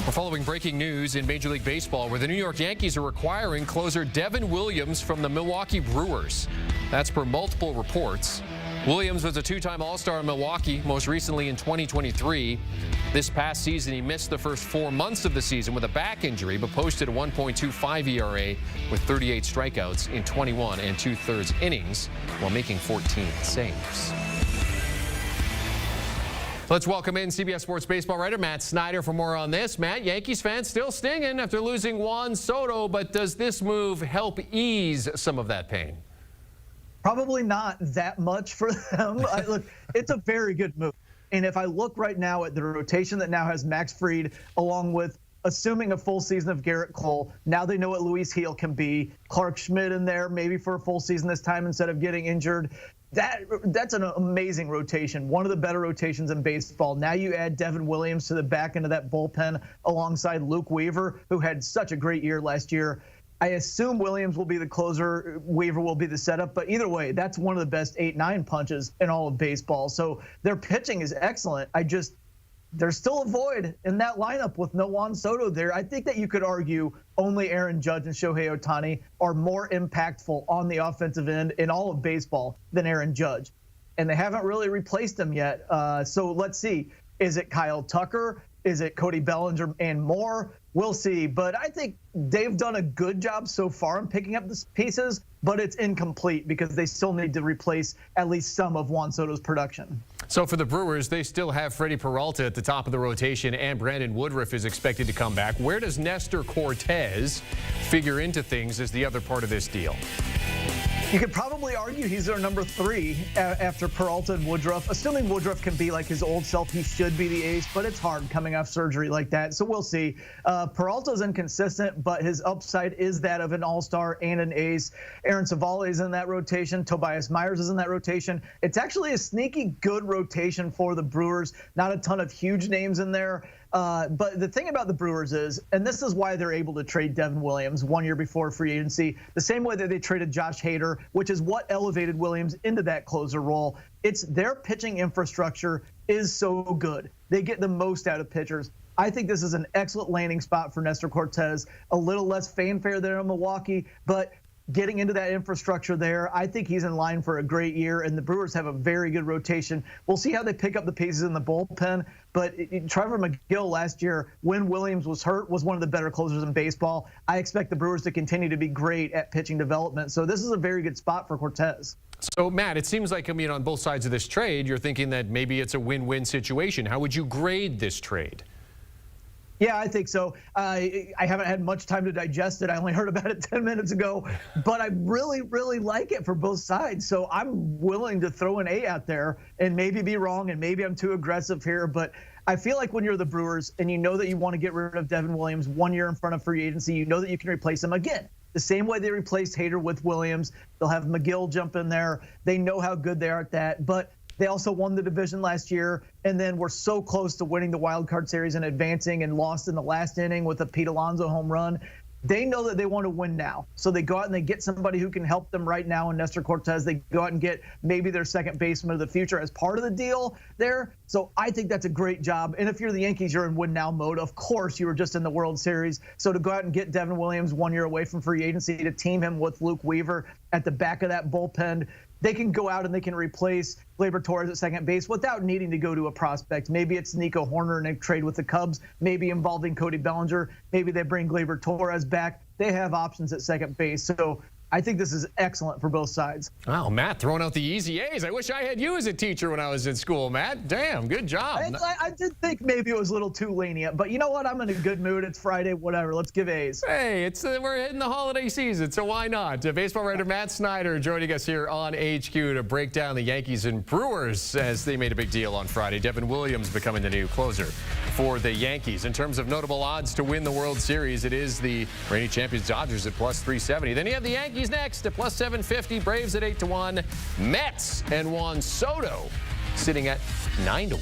We're following breaking news in Major League Baseball where the New York Yankees are requiring closer Devin Williams from the Milwaukee Brewers. That's per multiple reports. Williams was a two-time All-Star in Milwaukee, most recently in 2023. This past season, he missed the first 4 months of the season with a back injury, but posted a 1.25 ERA with 38 strikeouts in 21 2/3 innings while making 14 saves. Let's welcome in CBS Sports baseball writer Matt Snyder for more on this. Matt, Yankees fans still stinging after losing Juan Soto, but does this move help ease some of that pain? Probably not that much for them. Look, it's a very good move. And if I look right now at the rotation that now has Max Fried, along with assuming a full season of Garrett Cole, now they know what Luis Gil can be. Clark Schmidt in there, maybe for a full season this time instead of getting injured. That's an amazing rotation, one of the better rotations in baseball. Now you add Devin Williams to the back end of that bullpen alongside Luke Weaver, who had such a great year last year. I assume Williams will be the closer, Weaver will be the setup, but either way, that's one of the best 8-9 punches in all of baseball. So their pitching is excellent. There's still a void in that lineup with no Juan Soto there. I think that you could argue only Aaron Judge and Shohei Ohtani are more impactful on the offensive end in all of baseball than Aaron Judge. And they haven't really replaced him yet. So let's see. Is it Kyle Tucker? Is it Cody Bellinger and more? We'll see. But I think they've done a good job so far in picking up the pieces, but it's incomplete because they still need to replace at least some of Juan Soto's production. So for the Brewers, they still have Freddie Peralta at the top of the rotation, and Brandon Woodruff is expected to come back. Where does Nestor Cortes figure into things as the other part of this deal? You could probably argue he's their number 3 after Peralta and Woodruff. Assuming Woodruff can be like his old self, he should be the ace, but it's hard coming off surgery like that. So we'll see. Peralta's inconsistent, but his upside is that of an all-star and an ace. Aaron Savale is in that rotation. Tobias Myers is in that rotation. It's actually a sneaky good rotation for the Brewers. Not a ton of huge names in there. But the thing about the Brewers is, and this is why they're able to trade Devin Williams 1 year before free agency, the same way that they traded Josh Hader, which is what elevated Williams into that closer role. It's their pitching infrastructure is so good. They get the most out of pitchers. I think this is an excellent landing spot for Nestor Cortes. A little less fanfare there in Milwaukee, but getting into that infrastructure there, I think he's in line for a great year, and the Brewers have a very good rotation. We'll see how they pick up the pieces in the bullpen, but Trevor McGill last year, when Williams was hurt, was one of the better closers in baseball. I expect the Brewers to continue to be great at pitching development, so this is a very good spot for Cortes. So, Matt, it seems like, on both sides of this trade, you're thinking that maybe it's a win-win situation. How would you grade this trade? Yeah, I think so. I haven't had much time to digest it. I only heard about it 10 minutes ago, but I really, really like it for both sides. So I'm willing to throw an A out there and maybe be wrong, and maybe I'm too aggressive here, but I feel like when you're the Brewers and you know that you want to get rid of Devin Williams 1 year in front of free agency, you know that you can replace him again. The same way they replaced Hader with Williams. They'll have McGill jump in there. They know how good they are at that, but they also won the division last year, and then were so close to winning the wild card series and advancing, and lost in the last inning with a Pete Alonso home run. They know that they want to win now. So they go out and they get somebody who can help them right now in Nestor Cortes. They go out and get maybe their second baseman of the future as part of the deal there. So I think that's a great job. And if you're the Yankees, you're in win now mode. Of course, you were just in the World Series. So to go out and get Devin Williams 1 year away from free agency, to team him with Luke Weaver at the back of that bullpen, they can go out and they can replace Gleyber Torres at second base without needing to go to a prospect. Maybe it's Nico Horner and a trade with the Cubs, maybe involving Cody Bellinger. Maybe they bring Gleyber Torres back. They have options at second base. So I think this is excellent for both sides. Wow, Matt throwing out the easy A's. I wish I had you as a teacher when I was in school, Matt. Damn, good job. I did think maybe it was a little too lenient, but you know what? I'm in a good mood. It's Friday, whatever. Let's give A's. Hey, we're hitting the holiday season, so why not? Baseball writer Matt Snyder joining us here on HQ to break down the Yankees and Brewers as they made a big deal on Friday. Devin Williams becoming the new closer for the Yankees. In terms of notable odds to win the World Series, it is the reigning champions Dodgers at +370. Then you have the Yankees next at +750, Braves at 8-1, Mets and Juan Soto sitting at 9-1.